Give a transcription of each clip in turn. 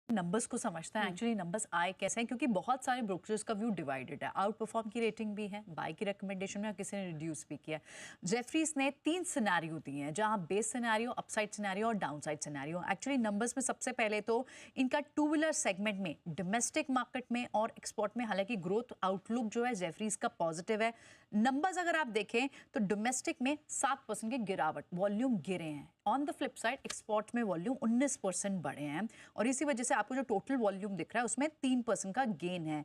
Numbers को समझते हैं एक्चुअली नंबर्स आए कैसे हैं, क्योंकि बहुत सारे ब्रोकर्स का व्यू डिवाइडेड है। आउट परफॉर्म की रेटिंग भी है, बाय की रिकमेंडेशन में, किसी ने रिड्यूस भी किया। जेफरीज ने 3 सिनेरियो दिए हैं, जहां बेस सिनेरियो, अपसाइड सिनेरियो और डाउनसाइड सिनेरियो। एक्चुअली नंबर्स में सबसे पहले तो इनका टू व्हीलर सेगमेंट में, डोमेस्टिक मार्केट में और एक्सपोर्ट में हालांकि ग्रोथ आउटलुक जो है जेफरीज का पॉजिटिव है। नंबर्स अगर आप देखें तो डोमेस्टिक में 7% की गिरावट, वॉल्यूम गिरे हैं। On the flip side export में वॉल्यूम 19% बढ़े हैं और इसी वजह से आपको जो टोटल वॉल्यूम दिख रहा है उसमें 3% का गेन है।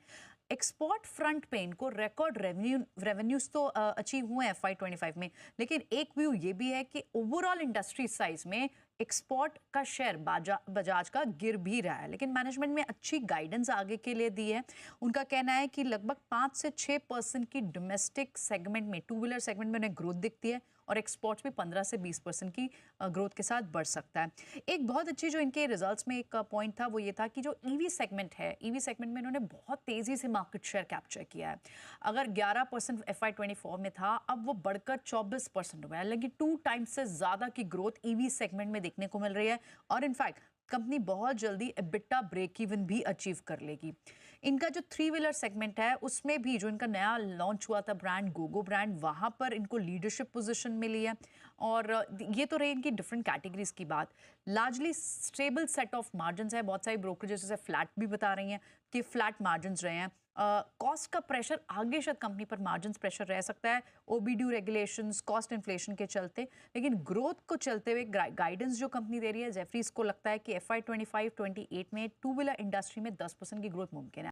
एक्सपोर्ट फ्रंट पे इनको रिकॉर्ड रेवेन्यूज तो अचीव हुए हैं FY25 में, लेकिन एक व्यू ये भी है कि ओवरऑल इंडस्ट्री साइज में एक्सपोर्ट का शेयर बजाज का गिर भी रहा है। लेकिन मैनेजमेंट में अच्छी गाइडेंस आगे के लिए दी है। उनका कहना है कि लगभग 5 से 6% की डोमेस्टिक सेगमेंट में, टू व्हीलर सेगमेंट में उन्हें ग्रोथ दिखती है और एक्सपोर्ट्स में 15 से 20% की ग्रोथ के साथ बढ़ सकता है। एक बहुत अच्छी जो इनके रिजल्ट्स में एक पॉइंट था वो ये था कि जो ईवी सेगमेंट है, ईवी सेगमेंट में इन्होंने बहुत तेजी से मार्केट शेयर कैप्चर किया है। अगर 11% FY24 में था, अब वो बढ़कर 24% हुआ है। लेकिन 2 टाइम्स से ज्यादा की ग्रोथ ईवी सेगमेंट में देखने को मिल रही है और इनफैक्ट कंपनी बहुत जल्दी एबिटा ब्रेक इवन भी अचीव कर लेगी। इनका जो 3 व्हीलर सेगमेंट है उसमें भी जो इनका नया लॉन्च हुआ था ब्रांड गोगो ब्रांड, वहां पर इनको लीडरशिप पोजीशन मिली है। और ये तो रही इनकी डिफरेंट कैटेगरीज की बात। Largely stable set of margin है। बहुत सारी ब्रोकरेजेस इसे फ्लैट भी बता रही हैं कि फ्लैट मार्जिन रहे हैं। कॉस्ट का प्रेशर आगे शायद कंपनी पर मार्जिन प्रेशर रह सकता है, ओबीड्यू रेगुलेशंस, कॉस्ट इन्फ्लेशन के चलते। लेकिन ग्रोथ को चलते हुए गाइडेंस जो कंपनी दे रही है, जेफरीज को लगता है कि FY25-28 में टू व्हीलर इंडस्ट्री में 10% की ग्रोथ मुमकिन है।